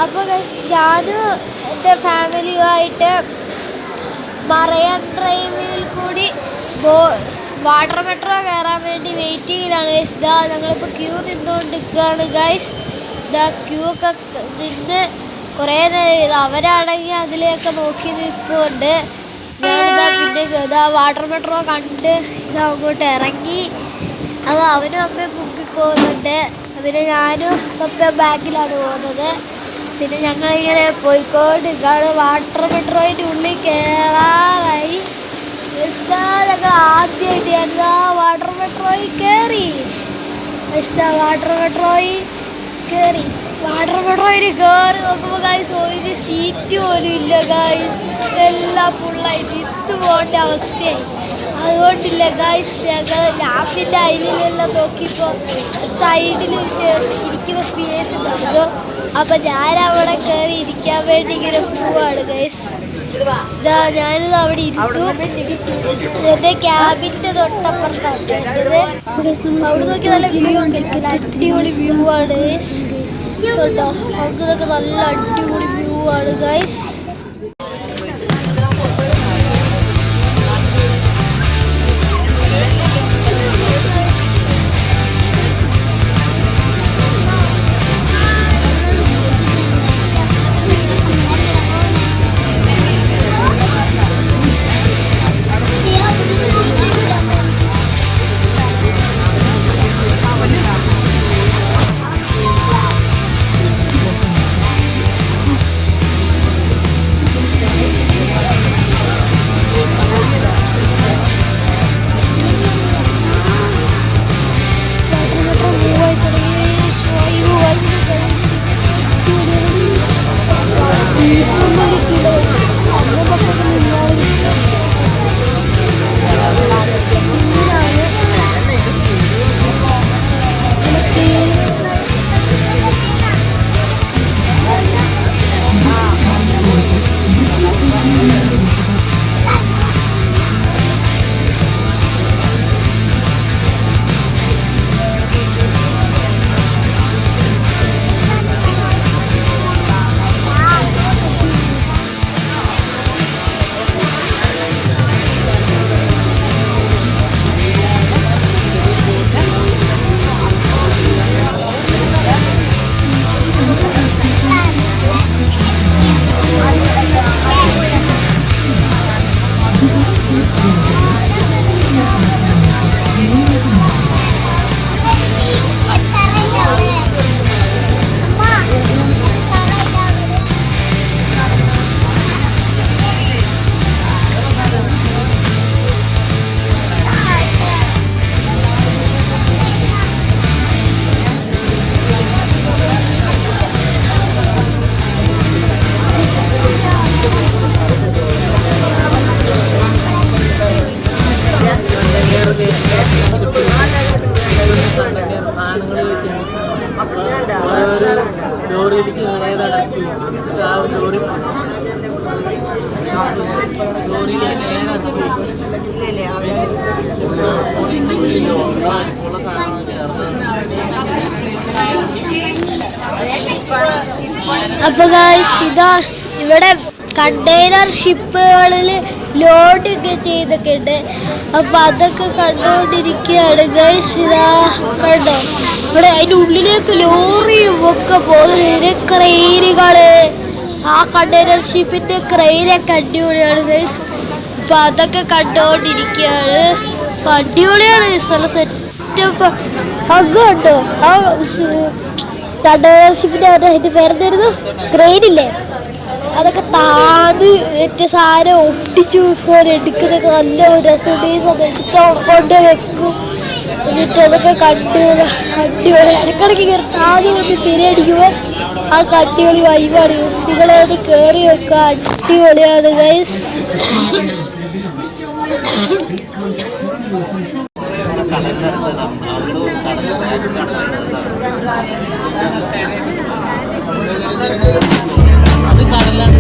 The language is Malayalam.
അപ്പോൾ ഞാനും എൻ്റെ ഫാമിലിയുമായിട്ട് മറൈൻ ഡ്രൈവിൽ കൂടി വാട്ടർ മെട്രോ കയറാൻ വേണ്ടി വെയിറ്റിങ്ങിലാണ് ഗൈസ്. ഇതാ ഞങ്ങളിപ്പോൾ ക്യൂ നിന്നുകൊണ്ടിരിക്കുകയാണ് ഗൈസ്. ഇതാ ക്യൂ ഒക്കെ നിന്ന് കുറേ നേരം അവരാണെങ്കിൽ അതിലെയൊക്കെ നോക്കി നിൽക്കുന്നുണ്ട്. ഞാനിതാ പിന്നെ ഇതാ വാട്ടർ മെട്രോ കണ്ട് ഇതാ അങ്ങോട്ട് ഇറങ്ങി. അത് അവനും അമ്മയും മുങ്ങിപ്പോകുന്നുണ്ട്. പിന്നെ ഞാനും ഒക്കെ ബാക്കിലാണ് പോകുന്നത്. പിന്നെ ഞങ്ങളിങ്ങനെ പോയിക്കൊണ്ടിരിക്കുകയാണ്. വാട്ടർ മെട്രോയിൻ്റെ ഉള്ളിൽ കയറാറായി. ഞങ്ങൾ ആദ്യമായിട്ട് എന്താ വാട്ടർ മെട്രോയിൽ കയറി. വാട്ടർ മെട്രോയിൽ കയറി നോക്കുമ്പോൾ ഗൈസ് ഒരു സീറ്റ് പോലും ഇല്ല ഗൈസ്. എല്ലാം ഫുള്ളായിട്ട് ഇട്ട് പോകേണ്ട അവസ്ഥയായി. അതുകൊണ്ടില്ല ഗൈസ് ഞങ്ങൾ ലാപ്പിൻ്റെ അയിലെല്ലാം നോക്കിയപ്പോൾ സൈഡിൽ ഇരിക്കുന്ന സ്പേസ് ഉണ്ടായിരുന്നു. അപ്പം ഞാനവിടെ കയറി ഇരിക്കാൻ വേണ്ടി ഇങ്ങനെ പോവാണ് ഗൈസ്. ഇതാ ഞാനിത് അവിടെ ഇരുന്നു. എൻ്റെ ക്യാബിൻ്റെ തൊട്ടപ്പുറത്താണ് എൻ്റെത്. അവിടെ നോക്കി നല്ല വ്യൂ ഉണ്ട്. അടിപൊളി വ്യൂ ആണ് ഗൈസ്. കേട്ടോ അങ്ങനൊക്കെ നല്ല അടിപൊളി വ്യൂ ആണ് ഗൈസ്. അപ്പോൾ ഇതാ ഇവിടെ കണ്ടെയ്നർ ഷിപ്പുകളിൽ ലോഡൊക്കെ ചെയ്തൊക്കെ ഉണ്ട്. അപ്പോൾ അതൊക്കെ കണ്ടുകൊണ്ടിരിക്കുകയാണ് ഗൈസ്. ഇതാ കണ്ടോ ഇവിടെ അതിൻ്റെ ഉള്ളിലേക്ക് ലോറിയും ഒക്കെ പോകുന്ന ക്രെയിനുകൾ. ആ കണ്ടെയ്നർ ഷിപ്പിൻ്റെ ക്രെയിനൊക്കെ അടിപൊളിയാണ് ഗൈസ്. അപ്പോൾ അതൊക്കെ കണ്ടുകൊണ്ടിരിക്കുകയാണ്. അപ്പോൾ അടിപൊളിയാണ് സ്ഥലം സെറ്റപ്പ്. അങ്ങ് കണ്ടോ ആ കണ്ടെയ്നർ ഷിപ്പിൻ്റെ അതിൻ്റെ പേരെന്തായിരുന്നു ക്രെയിനില്ലേ, അതൊക്കെ താന്ന് ഏറ്റവും സാധനം ഒട്ടിച്ചു പോലെ എടുക്കുന്നതൊക്കെ നല്ല രസമുണ്ട്. ഈ സമയത്ത് കൊണ്ട് വെക്കും. എന്നിട്ട് അതൊക്കെ അടിപൊളി ഇടയ്ക്കിടയ്ക്ക് കയറി താന്ന് വന്ന് തിരയടിക്കുമ്പോൾ ആ അടിപൊളി വൈബാണ് ഗൈസ്. നിങ്ങളത് കയറി വെക്കുക, അടിപൊളിയാണ് ഗൈസ്. അത് കടലാണ്.